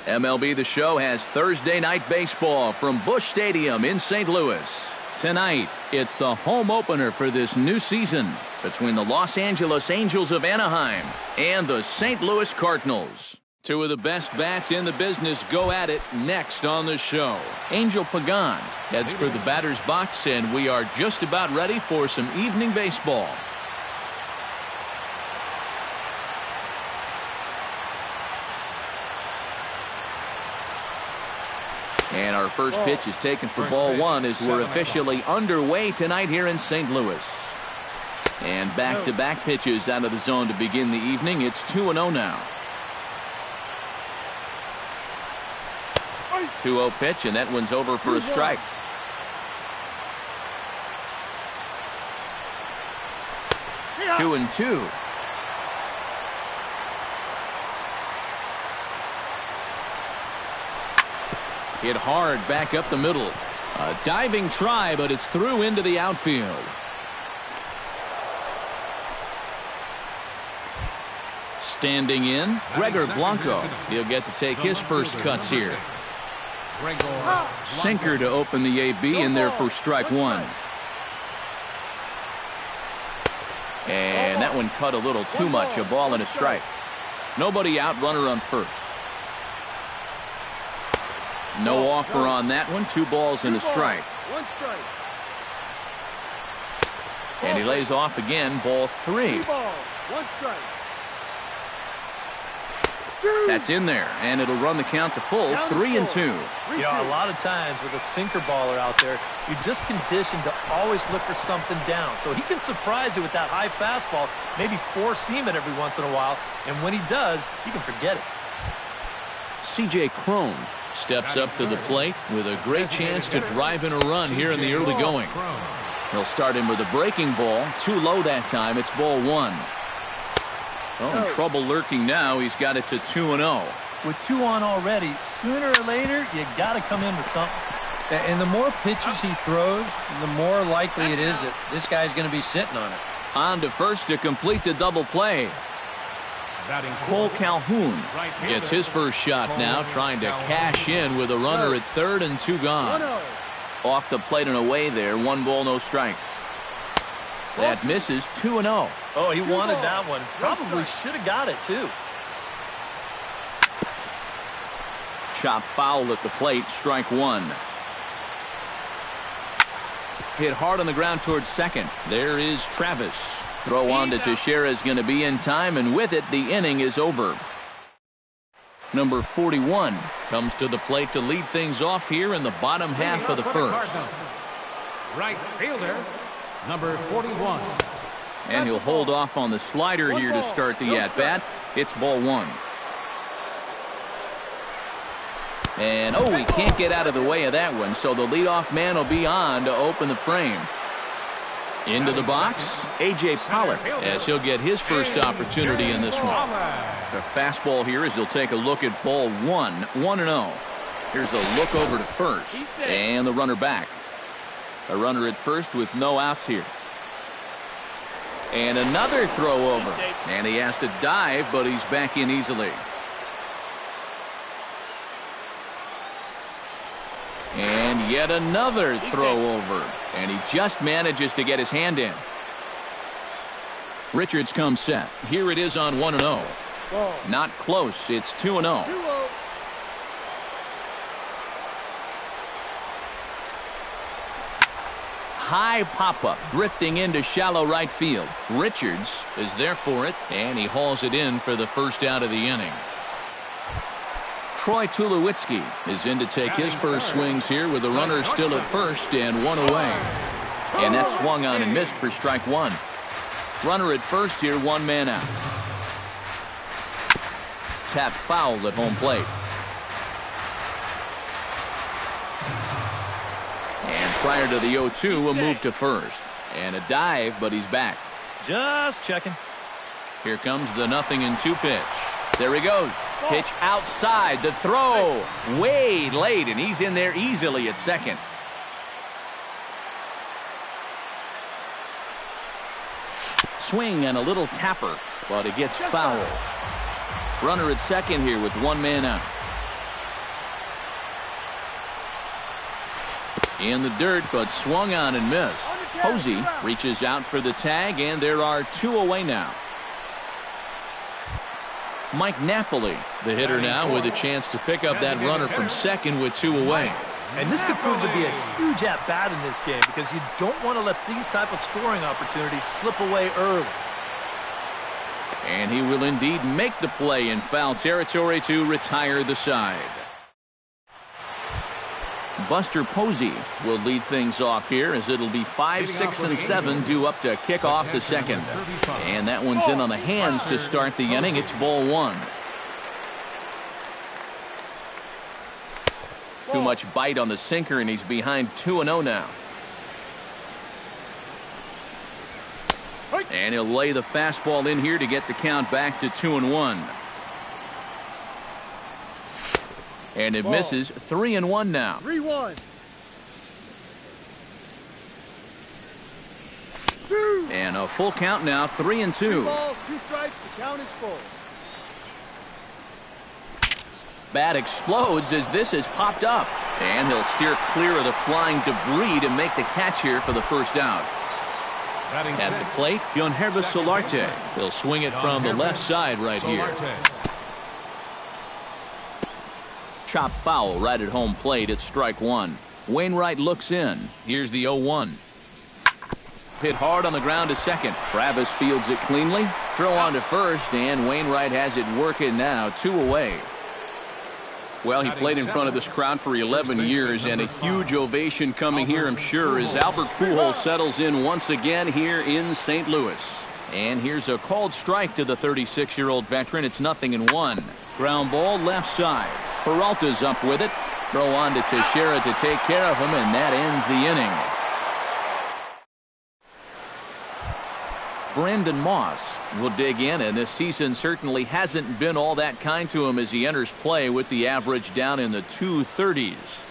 MLB The Show has Thursday night baseball from Busch Stadium in St. Louis. Tonight, it's the home opener for this new season between the Los Angeles Angels of Anaheim and the St. Louis Cardinals. Two of the best bats in the business go at it next on the show. Angel Pagan heads for the batter's box, and we are just about ready for some evening baseball. And our first pitch is taken for ball one as we're officially underway tonight here in St. Louis. And back-to-back pitches out of the zone to begin the evening. It's 2-0 now. 2-0 pitch, and that one's over for a strike. Two and two. Hit hard back up the middle. A diving try, but it's through into the outfield. Standing in, Gregor Blanco. He'll get to take his first cuts here. Sinker to open the AB, in there for strike one. And that one cut a little too much. A ball and a strike. Nobody out, runner on first. No offer on that one. 2 balls and a strike. And he lays off again. Ball 3. That's in there, and it'll run the count to full. 3-2. Yeah, a lot of times with a sinker baller out there, you're just conditioned to always look for something down. So he can surprise you with that high fastball, maybe 4-seam it every once in a while, and when he does, you can forget it. C.J. Cron steps up to the plate with a great chance to drive in a run here in the early going. He'll start him with a breaking ball. Too low that time. It's ball 1. Oh, trouble lurking now. He's got it to 2-0. With 2 on already, sooner or later, you got to come in with something. And the more pitches he throws, the more likely it is that this guy's going to be sitting on it. On to first to complete the double play. Cole Calhoun gets his first shot now, trying to cash in with a runner at third and 2 gone. Off the plate and away there. 1 ball, no strikes. That misses. 2-0. Oh, he wanted that one. Probably should have got it, too. Chop foul at the plate. Strike 1. Hit hard on the ground towards second. There is Travis. Throw on to Teixeira is going to be in time, and with it, the inning is over. Number 41 comes to the plate to lead things off here in the bottom half of the first. Right fielder, number 41. And he'll hold off on the slider here to start the at-bat. It's ball 1. And, oh, he can't get out of the way of that one, so the leadoff man will be on to open the frame. Into the box, A.J. Pollock, as he'll get his first opportunity in this one. The fastball here as he'll take a look at ball 1, 1-0. Here's a look over to first, and the runner back. A runner at first with no outs here. And another throw over, and he has to dive, but he's back in easily. And yet another throw over, and he just manages to get his hand in. Richards comes set. Here it is on 1-0. Not close. It's 2-0. High pop-up, drifting into shallow right field. Richards is there for it, and he hauls it in for the first out of the inning. Troy Tulowitzki is in to take his first swings here with the runner still at first and 1 away. And that swung on and missed for strike 1. Runner at first here, 1 man out. Tap foul at home plate. And prior to the 0-2, a move to first. And a dive, but he's back. Just checking. Here comes the 0-2 pitch. There he goes. Pitch outside. The throw way late, and he's in there easily at second. Swing and a little tapper, but it gets foul. Runner at second here with 1 man out. In the dirt, but swung on and missed. Posey reaches out for the tag, and there are 2 away now. Mike Napoli, the hitter now, with a chance to pick up that runner from second with 2 away. And this could prove to be a huge at-bat in this game because you don't want to let these type of scoring opportunities slip away early. And he will indeed make the play in foul territory to retire the side. Buster Posey will lead things off here as it'll be 5, 6, and 7 due up to kick off the second. And that one's in on the hands to start the inning. It's ball 1. Too much bite on the sinker, and he's behind 2-0 now. And he'll lay the fastball in here to get the count back to 2-1. And it misses. 3-1 now. 3-1. 2. And a full count now. 3-2. 2 balls, 2 strikes. The count is full. Bat explodes as this has popped up. And he'll steer clear of the flying debris to make the catch here for the first out. At the plate, Yonhervis Solarte. He'll swing it from the left side right here. Chop foul right at home plate at strike 1. Wainwright looks in. Here's the 0-1. Hit hard on the ground to second. Travis fields it cleanly. Throw on to first, and Wainwright has it working now. 2 away. Well, he played in front of this crowd for 11 years, and a huge ovation coming here, I'm sure, as Albert Pujols settles in once again here in St. Louis. And here's a called strike to the 36-year-old veteran. It's 0-1. Ground ball left side. Peralta's up with it. Throw on to Teixeira to take care of him, and that ends the inning. Brandon Moss will dig in, and this season certainly hasn't been all that kind to him as he enters play with the average down in the 230s.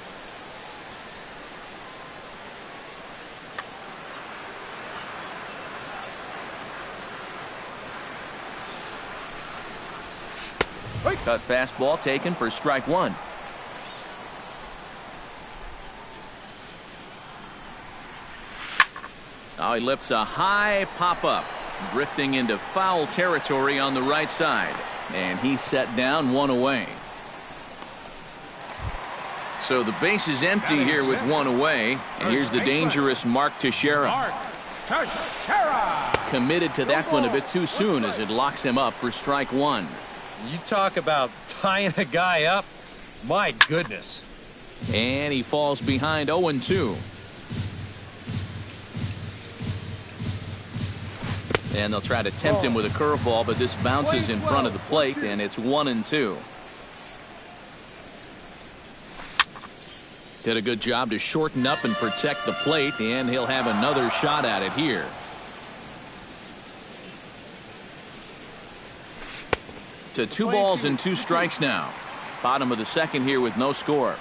Cut fastball taken for strike 1. Now he lifts a high pop-up, drifting into foul territory on the right side. And he's set down 1 away. So the base is empty here with 1 away. And here's the dangerous Mark Teixeira. Committed to that one a bit too soon as it locks him up for strike 1. You talk about tying a guy up. My goodness. And he falls behind 0-2. And they'll try to tempt him with a curveball, but this bounces in front of the plate, and it's 1-2. Did a good job to shorten up and protect the plate, and he'll have another shot at it here. To 2 balls and 2 strikes now. Bottom of the second here with no score.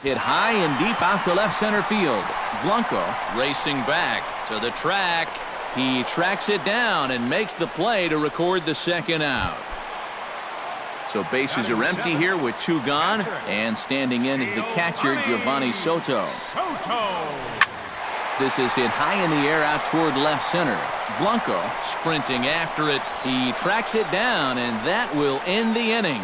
Hit high and deep out to left center field. Blanco racing back to the track. He tracks it down and makes the play to record the second out. So bases are empty here with 2 gone, and standing in is the catcher Giovanni Soto. This is hit high in the air out toward left center. Blanco sprinting after it. He tracks it down, and that will end the inning.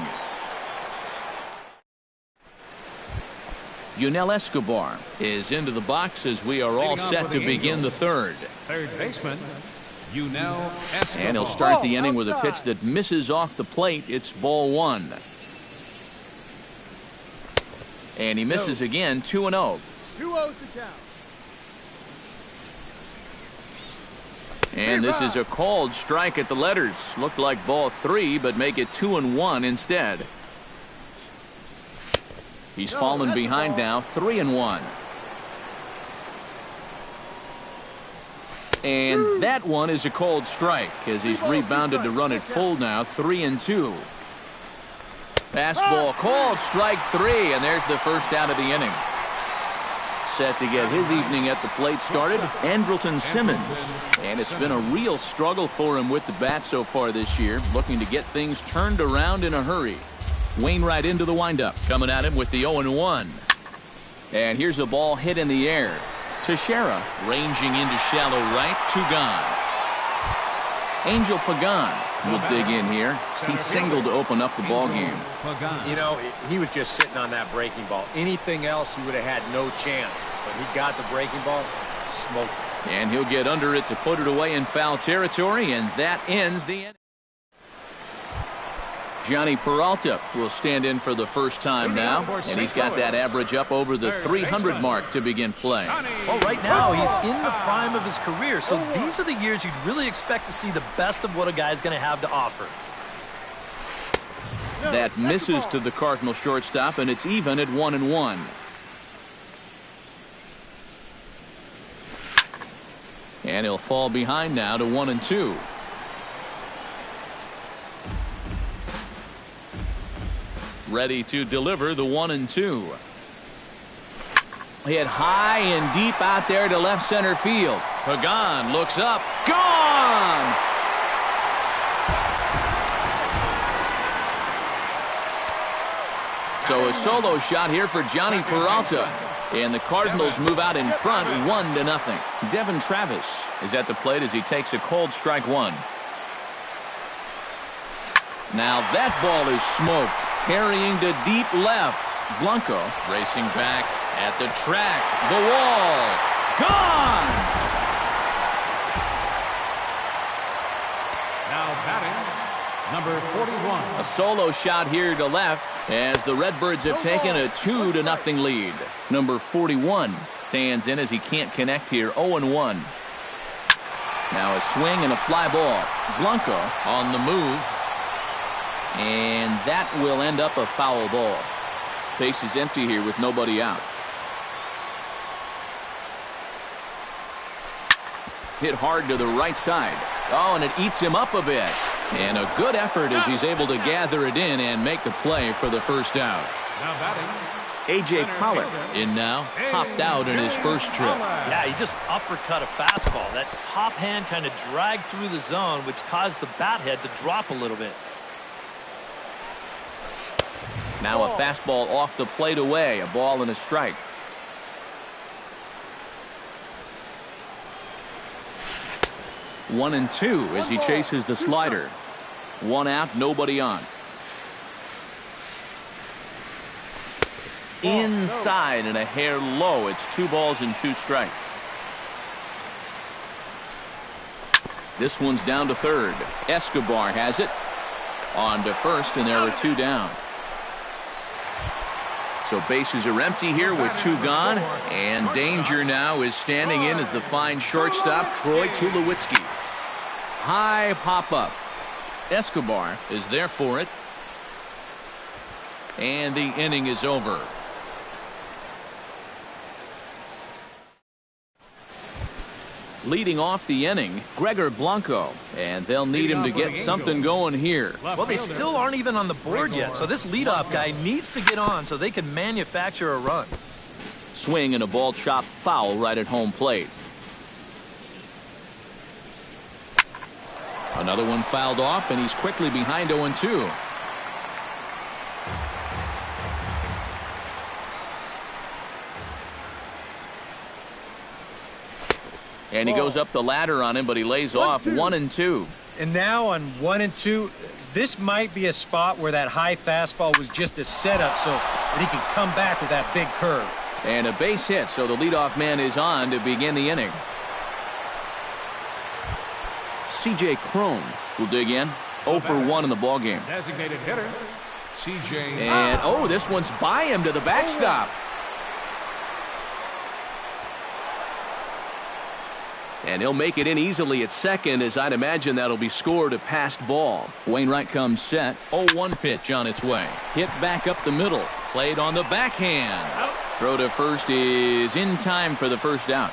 Yunel Escobar is into the box as we are all set to begin the third. Third baseman, Yunel Escobar. And he'll start the inning with a pitch that misses off the plate. It's ball 1. And he misses again. 2-0. 2-0 to count. And this is a called strike at the letters. Looked like ball 3, but make it 2-1 instead. He's fallen behind now, 3-1. And that one is a cold strike as he's rebounded to run it full now, 3-2. Fastball called, strike 3, and there's the first out of the inning. Set to get his evening at the plate started, Andrelton Simmons. And it's been a real struggle for him with the bat so far this year, looking to get things turned around in a hurry. Wainwright into the windup, coming at him with the 0-1. And here's a ball hit in the air. Teixeira ranging into shallow right, 2 gone. Angel Pagan will dig in here. He singled to open up the ball game. You know, he was just sitting on that breaking ball. Anything else, he would have had no chance. But he got the breaking ball, smoked it. And he'll get under it to put it away in foul territory, and that ends the inning. Johnny Peralta will stand in for the first time now, and he's got that average up over the 300 mark to begin play. Well, right now, he's in the prime of his career, so these are the years you'd really expect to see the best of what a guy's going to have to offer. That misses to the Cardinal shortstop, and it's even at 1-1. And he'll fall behind now to 1-2. Ready to deliver the 1-2. Hit high and deep out there to left center field. Pagan looks up. Gone! So a solo shot here for Johnny Peralta. And the Cardinals move out in front 1-0. Devin Travis is at the plate as he takes a cold strike 1. Now that ball is smoked. Carrying to deep left. Blanco racing back at the track. The wall. Gone! Now batting, number 41. A solo shot here to left as the Redbirds have taken a 2-0 lead. Number 41 stands in as he can't connect here. 0-1. Now a swing and a fly ball. Blanco on the move. And that will end up a foul ball. Base is empty here with nobody out. Hit hard to the right side. Oh, and it eats him up a bit. And a good effort as he's able to gather it in and make the play for the first out. Now batting, A.J. Pollard in now. Popped out in his first trip. Yeah, he just uppercut a fastball. That top hand kind of dragged through the zone, which caused the bat head to drop a little bit. Now a fastball off the plate away. A ball and a strike. One and two as he chases the slider. 1 out, nobody on. Inside and a hair low. It's 2 balls and 2 strikes. This one's down to third. Escobar has it. On to first, and there are 2 down. So bases are empty here with 2 gone, and danger now is standing in as the fine shortstop, Troy Tulowitzki. High pop-up. Escobar is there for it. And the inning is over. Leading off the inning, Gregor Blanco, and they'll need him to get something going here. Well, they still aren't even on the board yet, so this leadoff guy needs to get on so they can manufacture a run. Swing and a ball chopped foul right at home plate. Another one fouled off, and he's quickly behind 0-2. And he goes up the ladder on him, but he lays off 1-2. And now on 1-2, this might be a spot where that high fastball was just a setup so that he can come back with that big curve. And a base hit, so the leadoff man is on to begin the inning. C.J. Cron will dig in. 0 for 1 in the ballgame. Designated hitter, C.J. And, oh, this one's by him to the backstop. And he'll make it in easily at second, as I'd imagine that'll be scored a passed ball. Wainwright comes set. 0-1 pitch on its way. Hit back up the middle. Played on the backhand. Throw to first is in time for the first out.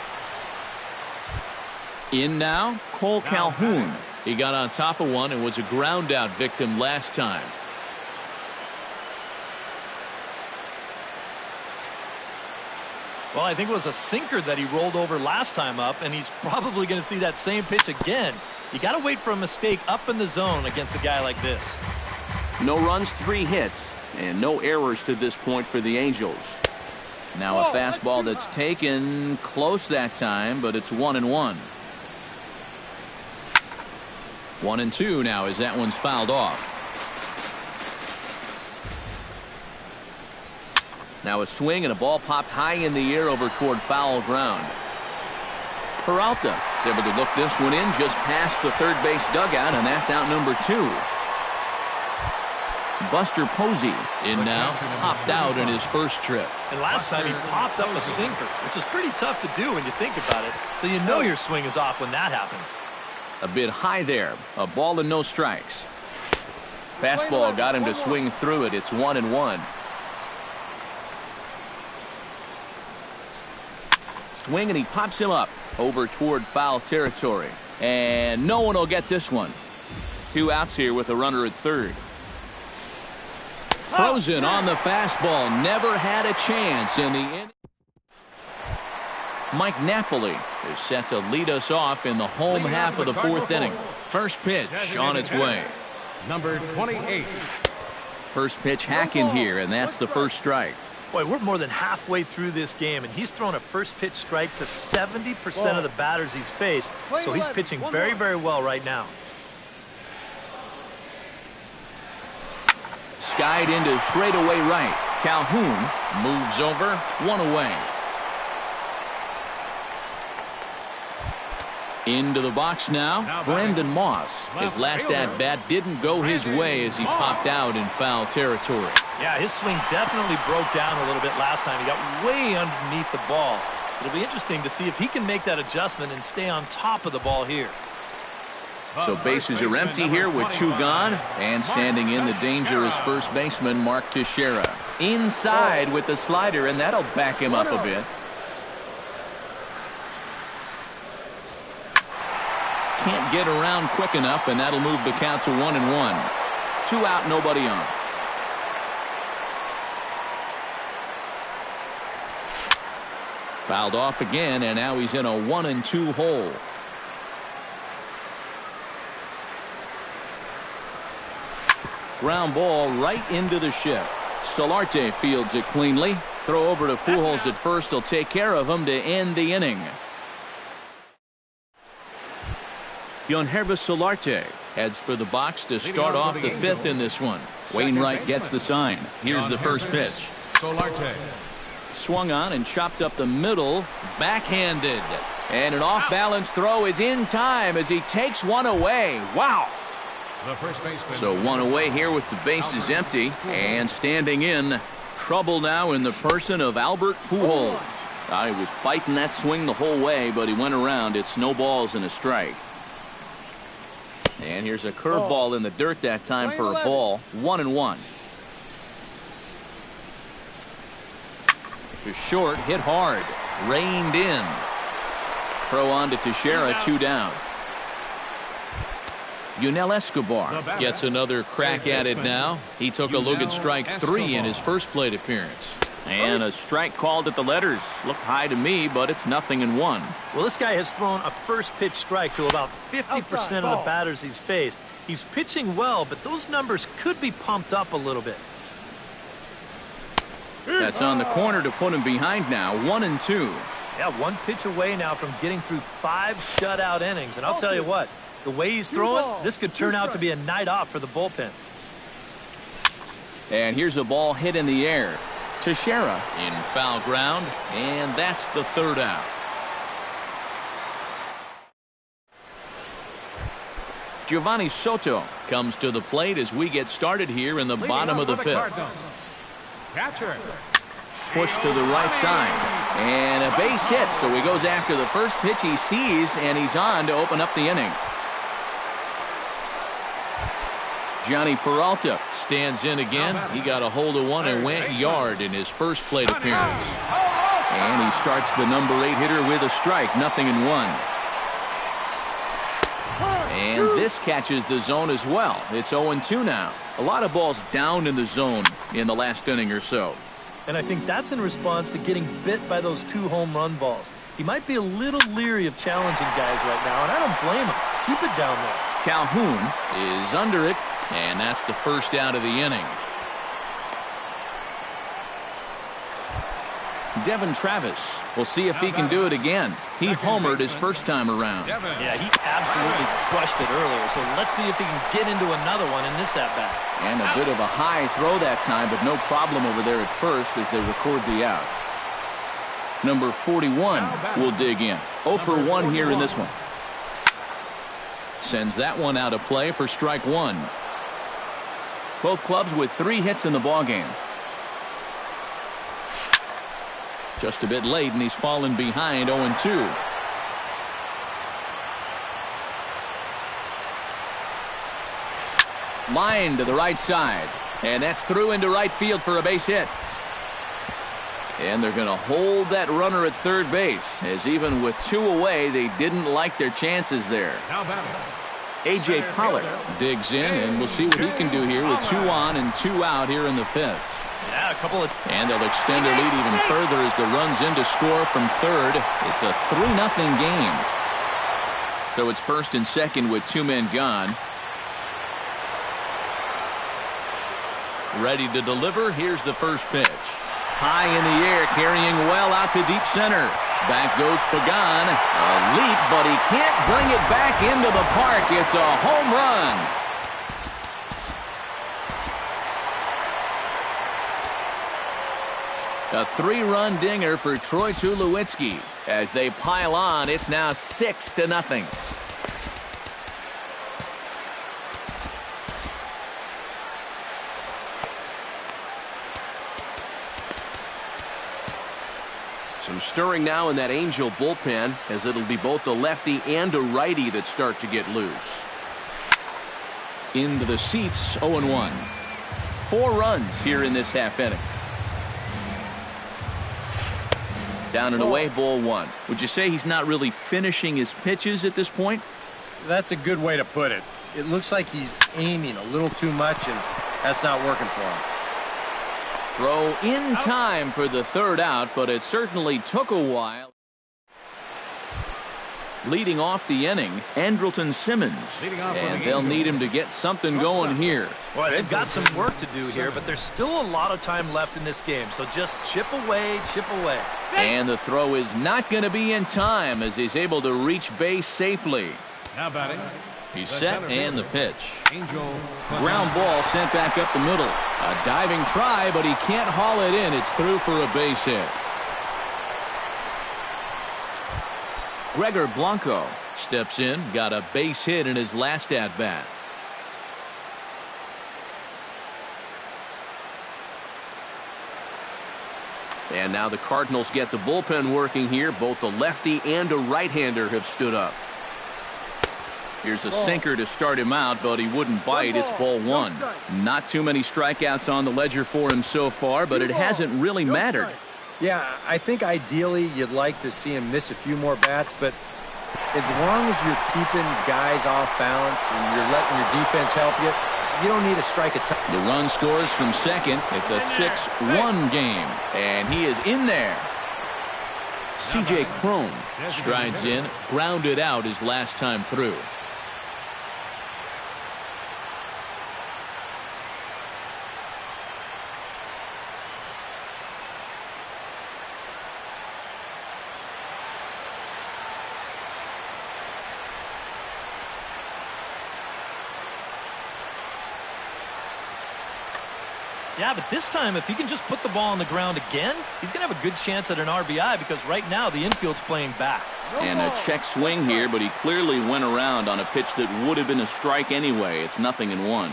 In now, Cole Calhoun. He got on top of one and was a ground out victim last time. Well, I think it was a sinker that he rolled over last time up, and he's probably going to see that same pitch again. You got to wait for a mistake up in the zone against a guy like this. No runs, 3 hits, and no errors to this point for the Angels. Now a fastball that's taken close that time, but it's 1-1. 1-2 now as that one's fouled off. Now a swing and a ball popped high in the air over toward foul ground. Peralta is able to look this one in just past the third base dugout, and that's out number 2. Buster Posey in now, popped out in his first trip. And last time he popped up a sinker, which is pretty tough to do when you think about it. So you know your swing is off when that happens. A bit high there, a ball and no strikes. Fastball got him to swing through it. It's 1-1. Swing and he pops him up over toward foul territory. And no one will get this one. 2 outs here with a runner at third. Frozen on the fastball. Never had a chance in the inning. Mike Napoli is set to lead us off in the home half of the 4th inning. First pitch on its way. Number 28. First pitch hacking here, and that's the first strike. Boy, we're more than halfway through this game, and he's thrown a first pitch strike to 70% of the batters he's faced. So he's pitching very, very well right now. Skied into straightaway right. Calhoun moves over, 1 away. Into the box now, Brendan Moss. His last at-bat didn't go his way as he popped out in foul territory. Yeah, his swing definitely broke down a little bit last time. He got way underneath the ball. It'll be interesting to see if he can make that adjustment and stay on top of the ball here. So bases are empty here with 2 gone, and standing in the dangerous first baseman Mark Teixeira. Inside with the slider, and that'll back him up a bit. Can't get around quick enough, and that'll move the count to 1-1. 2 out, nobody on. Fouled off again, and now he's in a 1-2 hole. Ground ball right into the shift. Solarte fields it cleanly. Throw over to Pujols at first. He'll take care of him to end the inning. Yangervis Solarte heads for the box to start off the 5th in this one. Wainwright gets the sign. Here's the first pitch. Solarte. Swung on and chopped up the middle. Backhanded. And an off-balance throw is in time as he takes one away. Wow. So 1 away here with the bases empty. And standing in, trouble now in the person of Albert Pujols. He was fighting that swing the whole way, but he went around. It's no balls and a strike. And here's a curveball in the dirt that time for a ball. 1-1. To short, hit hard. Reined in. Throw on to Teixeira, 2 down. Yunel Escobar gets another crack at it now. He took a look at strike 3 in his first plate appearance. And a strike called at the letters. Looked high to me, but it's 0-1. Well, this guy has thrown a first pitch strike to about 50% of the batters he's faced. He's pitching well, but those numbers could be pumped up a little bit. That's on the corner to put him behind now. 1-2. Yeah, 1 pitch away now from getting through 5 shutout innings. And I'll tell you what, the way he's throwing, this could turn out to be a night off for the bullpen. And here's a ball hit in the air. Teixeira in foul ground, and that's the 3rd out. Giovanni Soto comes to the plate as we get started here in the bottom of the 5th. Catcher. Push to the right side, and a base hit, so he goes after the first pitch he sees, and he's on to open up the inning. Johnny Peralta stands in again. He got a hold of one and went yard in his first plate appearance. And he starts the number 8 hitter with a strike, 0-1. And this catches the zone as well. It's 0-2 now. A lot of balls down in the zone in the last inning or so. And I think that's in response to getting bit by those 2 home run balls. He might be a little leery of challenging guys right now, and I don't blame him. Keep it down there. Calhoun is under it. And that's the first out of the inning. Devin Travis. We'll see if he can do it again. He homered his first time around. Yeah, he absolutely crushed it earlier. So let's see if he can get into another one in this at-bat. And a bit of a high throw that time, but no problem over there at first as they record the out. Number 41 will dig in. 0 for 1 here in this one. Sends that one out of play for strike one. Both clubs with 3 hits in the ballgame. Just a bit late, and he's fallen behind 0-2. Line to the right side. And that's through into right field for a base hit. And they're going to hold that runner at third base, as even with 2 away, they didn't like their chances there. A.J. Pollard digs in, and we'll see what he can do here with 2 on and 2 out here in the 5th. Yeah, a couple of... And they'll extend their lead even further as the run's in to score from third. It's a 3-0 game. So it's first and second with 2 men gone. Ready to deliver. Here's the first pitch. High in the air, carrying well out to deep center. Back goes Pagan. A leap, but he can't bring it back into the park. It's a home run. A 3-run dinger for Troy Tulowitzki. As they pile on, it's now 6-0. Some stirring now in that Angel bullpen, as it'll be both a lefty and a righty that start to get loose. Into the seats, 0-1. 4 runs here in this half inning. Down and away, ball 1. Would you say he's not really finishing his pitches at this point? That's a good way to put it. It looks like he's aiming a little too much, and that's not working for him. Throw in time for the third out, but it certainly took a while. Leading off the inning, Andrelton Simmons. And they'll need him to get something going here. Boy, they've got some work to do here, but there's still a lot of time left in this game. So just chip away, chip away. And the throw is not going to be in time as he's able to reach base safely. Now batting. He's set and the pitch. Ground ball sent back up the middle. A diving try, but he can't haul it in. It's through for a base hit. Gregor Blanco steps in, got a base hit in his last at-bat. And now the Cardinals get the bullpen working here. Both a lefty and a right-hander have stood up. Here's a sinker to start him out, but he wouldn't bite. It's ball 1. Not too many strikeouts on the ledger for him so far, but it hasn't really mattered. Yeah, I think ideally you'd like to see him miss a few more bats, but as long as you're keeping guys off balance and you're letting your defense help you, you don't need to strike a ton. The run scores from second. It's a 6-1 game, and he is in there. C.J. Cron strides in, grounded out his last time through. Yeah, but this time, if he can just put the ball on the ground again, he's going to have a good chance at an RBI because right now the infield's playing back. And a check swing here, but he clearly went around on a pitch that would have been a strike anyway. It's 0-1.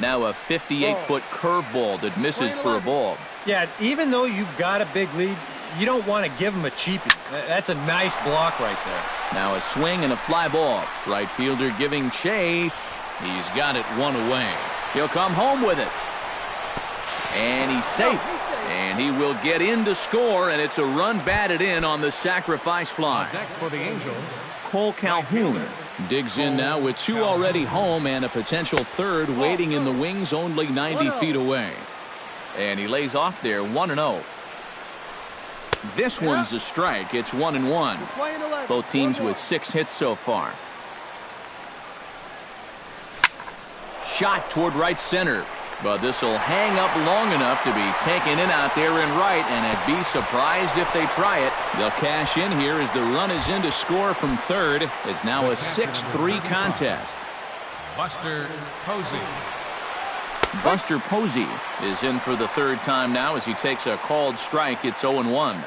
Now a 58-foot curveball that misses for a ball. Yeah, even though you've got a big lead, you don't want to give him a cheapie. That's a nice block right there. Now a swing and a fly ball. Right fielder giving chase. He's got it 1 away. He'll come home with it. And he's safe. And he will get in to score, and it's a run batted in on the sacrifice fly. Next for the Angels, Cole Calhoun digs in now with 2 already home and a potential third waiting in the wings only 90 feet away. And he lays off there 1-0. This one's a strike. It's 1-1. Both teams with 6 hits so far. shot toward right center. But this will hang up long enough to be taken in out there in right, and I'd be surprised if they try it. They'll cash in here as the run is in to score from third. It's now a 6-3 contest. Buster Posey. Buster Posey is in for the third time now as he takes a called strike. It's 0-1.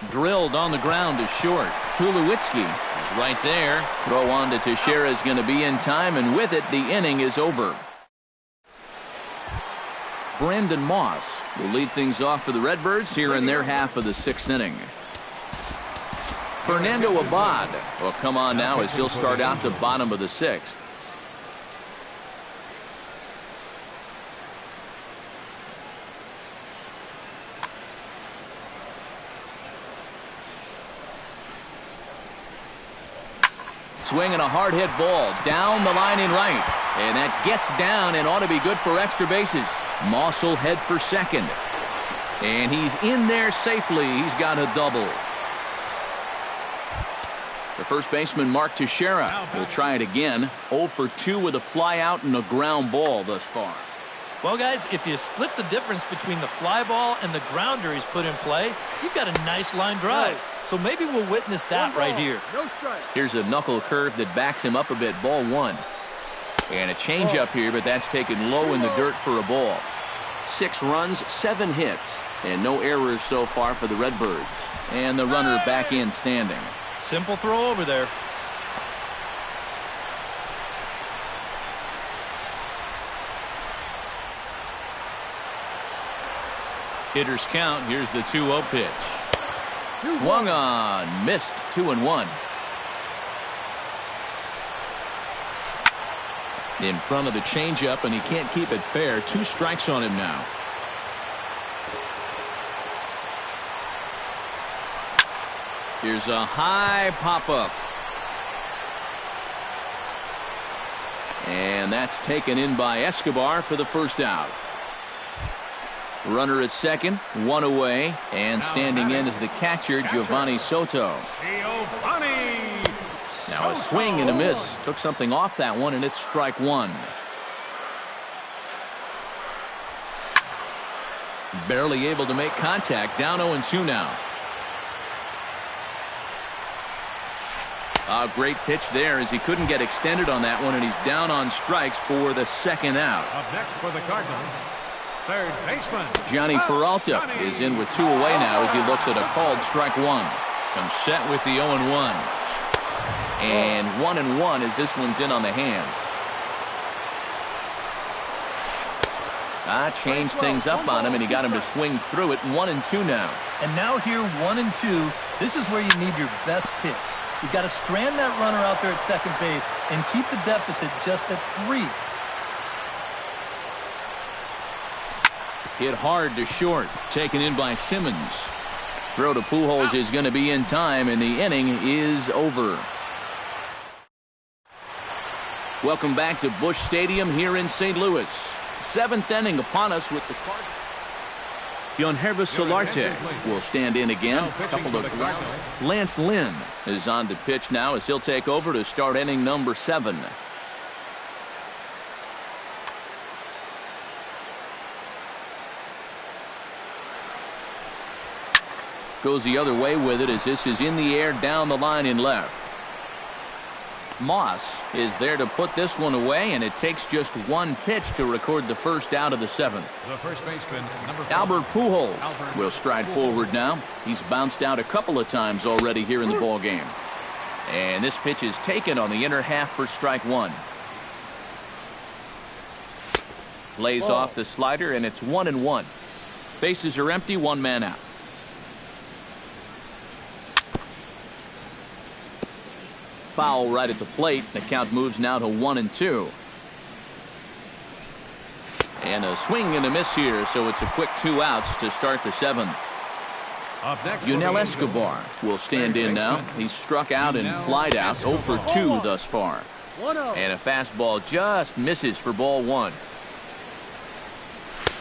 Drilled on the ground to short. Tulowitzki is right there. Throw on to Teixeira is going to be in time, and with it, the inning is over. Brandon Moss will lead things off for the Redbirds here in their half of the sixth inning. Fernando Abad will come on now as he'll start out the bottom of the sixth. Swinging a hard hit ball down the line in right, and that gets down and ought to be good for extra bases. Moss will head for second, and he's in there safely. He's got a double. The first baseman, Mark Teixeira, will try it again. 0 for 2 with a fly out and a ground ball thus far. Well, guys, if you split the difference between the fly ball and the grounder he's put in play, you've got a nice line drive. So maybe we'll witness that right here. No strike. Here's a knuckle curve that backs him up a bit. Ball one. And a changeup here, but that's taken low in the dirt for a ball. 6 runs, 7 hits, and no errors so far for the Redbirds. And the runner back in standing. Simple throw over there. Hitters count. Here's the 2-0 pitch. Swung on, missed. 2-1. In front of the changeup, and he can't keep it fair. 2 strikes on him now. Here's a high pop-up. And that's taken in by Escobar for the first out. Runner at second, 1 away, and standing in is the catcher, Giovanni Soto. Now a swing and a miss. Took something off that one, and it's strike 1. Barely able to make contact. Down 0-2 now. A great pitch there as he couldn't get extended on that one, and he's down on strikes for the second out. Up next for the Cardinals, third baseman Johnny Peralta is in with 2 away now as he looks at a called strike 1. Comes set with the 0-1. And 1-1 as this one's in on the hands. Changed things up on him, and he got him to swing through it. 1-2 now. And now here, 1-2. This is where you need your best pitch. You've got to strand that runner out there at second base and keep the deficit just at 3. Hit hard to short. Taken in by Simmons. Throw to Pujols is going to be in time, and the inning is over. Welcome back to Busch Stadium here in St. Louis. 7th inning upon us with the Cardinals. Yangervis Solarte will stand in again. Couple of Lance Lynn is on to pitch now as he'll take over to start inning number 7. Goes the other way with it as this is in the air down the line in left. Moss is there to put this one away, and it takes just 1 pitch to record the first out of the 7th. The first baseman, number 4, Albert Pujols will stride forward now. He's bounced out a couple of times already here in the ball game. And this pitch is taken on the inner half for strike 1. Lays off the slider, and it's 1-1. Bases are empty, 1 man out. Foul right at the plate. The count moves now to 1-2. And a swing and a miss here, so it's a quick 2 outs to start the 7th. Yunel Escobar will stand in now. He's struck out and flied out. 0 for 2 thus far. And a fastball just misses for ball 1.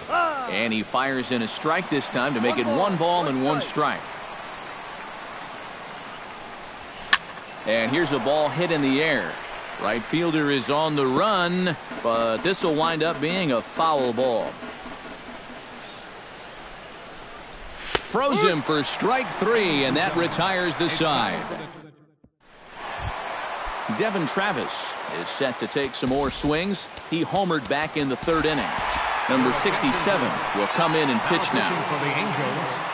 And he fires in a strike this time to make it 1 ball and 1 strike. And here's a ball hit in the air. Right fielder is on the run, but this will wind up being a foul ball. Froze him for strike 3, and that retires the side. Devin Travis is set to take some more swings. He homered back in the 3rd inning. Number 67 will come in and pitch now. For the Angels,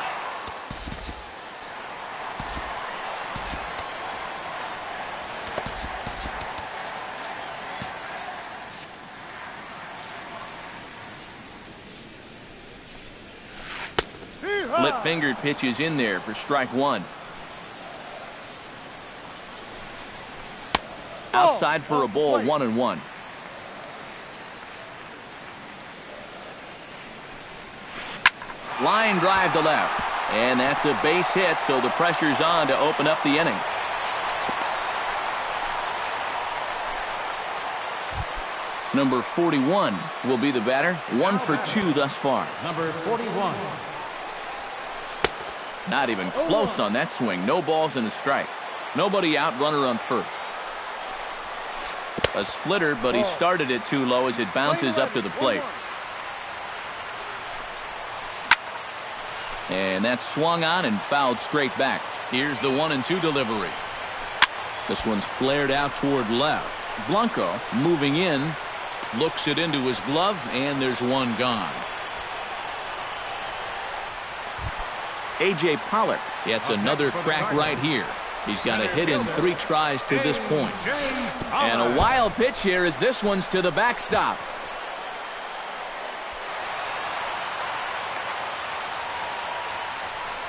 Split-fingered pitches in there for strike 1. Outside for a ball, 1-1. Line drive to left. And that's a base hit, so the pressure's on to open up the inning. Number 41 will be the batter. 1 for 2 thus far. number 41. Not even close on that swing. No balls and a strike. Nobody out, runner on first. A splitter, but he started it too low as it bounces up to the plate. And that's swung on and fouled straight back. Here's the 1-2 delivery. This one's flared out toward left. Blanco moving in, looks it into his glove, and there's one gone. A.J. Pollock gets another crack right here. He's got a hit in 3 tries to this point. And a wild pitch here as this one's to the backstop.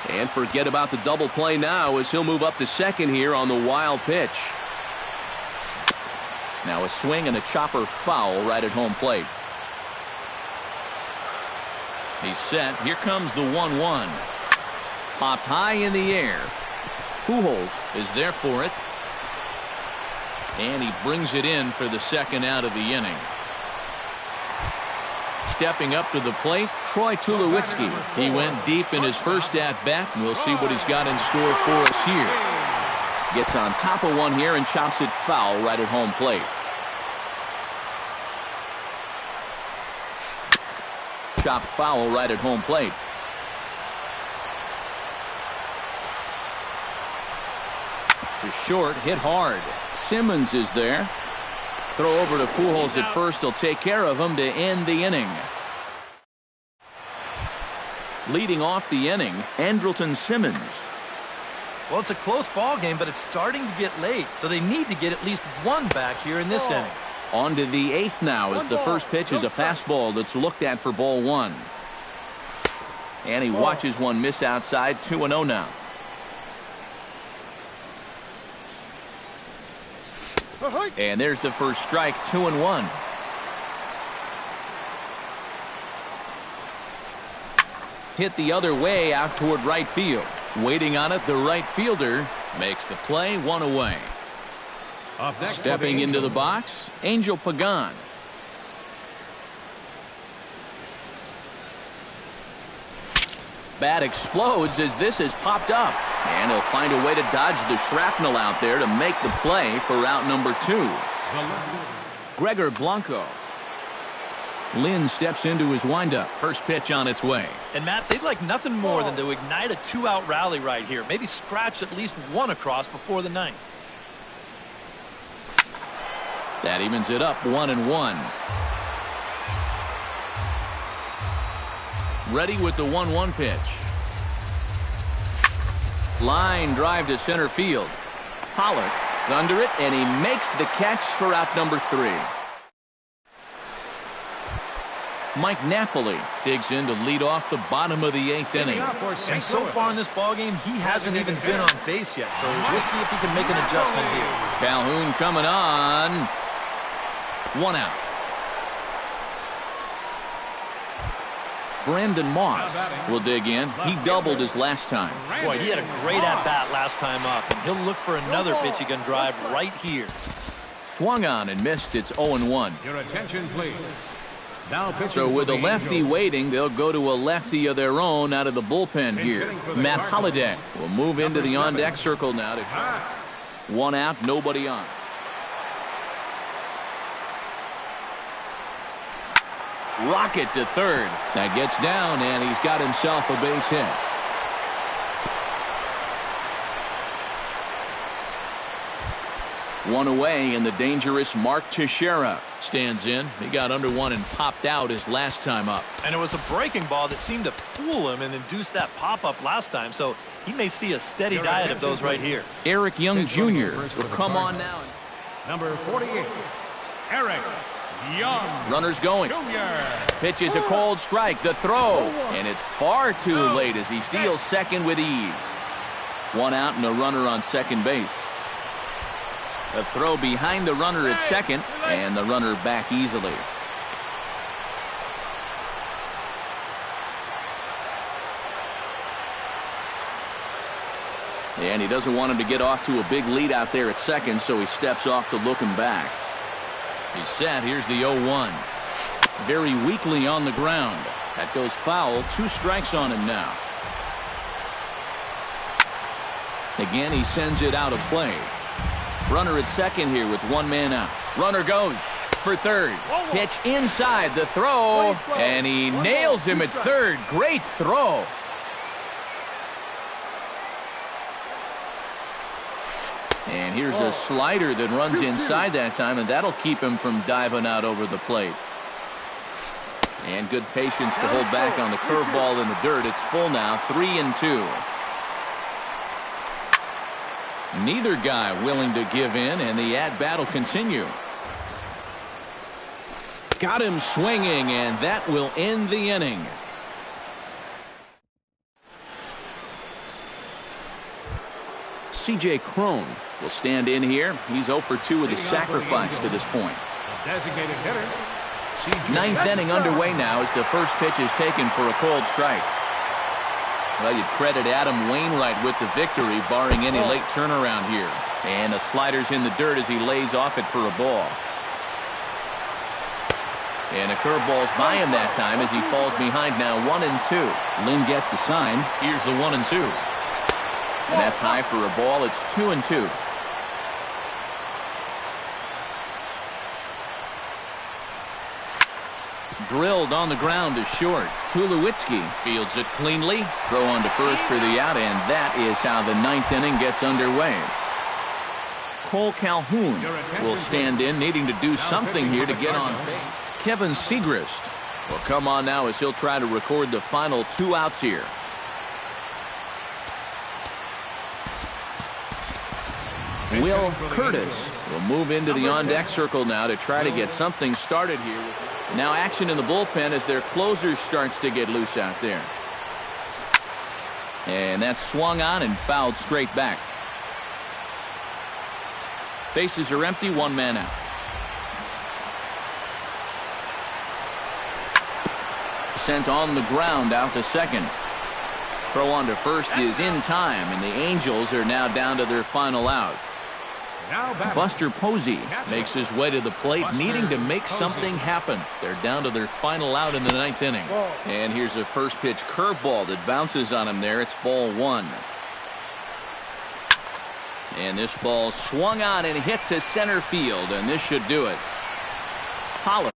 And forget about the double play now as he'll move up to second here on the wild pitch. Now a swing and a chopper foul right at home plate. He's set. Here comes the 1-1. Popped high in the air. Pujols is there for it. And he brings it in for the 2nd out of the inning. Stepping up to the plate, Troy Tulowitzki. He went deep in his first at-bat, and we'll see what he's got in store for us here. Gets on top of one here and chops it foul right at home plate. Chopped foul right at home plate. To short, hit hard. Simmons is there. Throw over to Pujols at first. He'll take care of him to end the inning. Leading off the inning, Andrelton Simmons. Well, it's a close ball game, but it's starting to get late, so they need to get at least one back here in this inning. On to the 8th now as the first pitch is a fastball that's looked at for ball 1. And he watches one miss outside. 2-0 now. And there's the first strike. 2-1. Hit the other way out toward right field. Waiting on it, the right fielder makes the play. 1 away. Stepping into the box, Angel Pagan. Bat explodes as this has popped up. And he'll find a way to dodge the shrapnel out there to make the play for out number 2. Gregor Blanco. Lynn steps into his windup. First pitch on its way. And Matt, they'd like nothing more than to ignite a 2-out rally right here. Maybe scratch at least one across before the 9th. That evens it up 1-1. Ready with the 1-1 pitch. Line drive to center field. Pollock is under it, and he makes the catch for out number 3. Mike Napoli digs in to lead off the bottom of the 8th inning. And so far in this ballgame, he hasn't even been on base yet, so we'll see if he can make an adjustment here. Calhoun coming on. 1 out. Brandon Moss will dig in. He doubled his last time. Boy, he had a great at-bat last time up, and he'll look for another pitch he can drive right here. Swung on and missed. It's 0-1. Your attention, please. So with a lefty waiting, they'll go to a lefty of their own out of the bullpen here. Matt Holliday will move into the on-deck circle now to try. 1 out, nobody on. rocket to third. That gets down, and he's got himself a base hit. One away, and the dangerous Mark Teixeira stands in. He got under one and popped out his last time up. And it was a breaking ball that seemed to fool him and induce that pop-up last time, so he may see a steady diet of those right here. Eric Young Jr. will come on now. Number 48, Eric Young. Runners going. Jr. Pitch is a cold strike. The throw. And it's far too late as he steals second with ease. One out and a runner on second base. A throw behind the runner at second, and the runner back easily. And he doesn't want him to get off to a big lead out there at second, so he steps off to look him back. He's set. Here's the 0-1. Very weakly on the ground. That goes foul. 2 strikes on him now. Again, he sends it out of play. Runner at second here with 1 man out. Runner goes for third. Pitch inside the throw, and he nails him at third. Great throw. And here's a slider that runs inside that time, and that'll keep him from diving out over the plate. And good patience to hold back on the curveball in the dirt. It's full now, 3-2. Neither guy willing to give in, and the at-bat will continue. Got him swinging, and that will end the inning. C.J. Cron will stand in here. He's 0 for 2 with a sacrifice to this point. Designated hitter. Ninth inning underway now as the first pitch is taken for a cold strike. Well, you'd credit Adam Wainwright with the victory, barring any late turnaround here. And the slider's in the dirt as he lays off it for a ball. And a curveball's by him that time as he falls behind now 1-2. Lynn gets the sign. Here's the 1-2. And that's high for a ball. It's 2-2. Drilled on the ground to short. Tulowitzki fields it cleanly. Throw on to first for the out, and that is how the 9th inning gets underway. Cole Calhoun will stand in, needing to do something here to get on base. Kevin Segrist will come on now as he'll try to record the final 2 outs here. Will Curtis will move into the on-deck circle now to try to get something started here. Now action in the bullpen as their closer starts to get loose out there. And that's swung on and fouled straight back. Bases are empty, 1 man out. Sent on the ground out to second. Throw on to first is in time, and the Angels are now down to their final out. Buster Posey makes his way to the plate, needing to make something happen. They're down to their final out in the 9th inning. And here's a first pitch curveball that bounces on him there. It's ball 1. And this ball swung on and hit to center field, and this should do it. Pollard.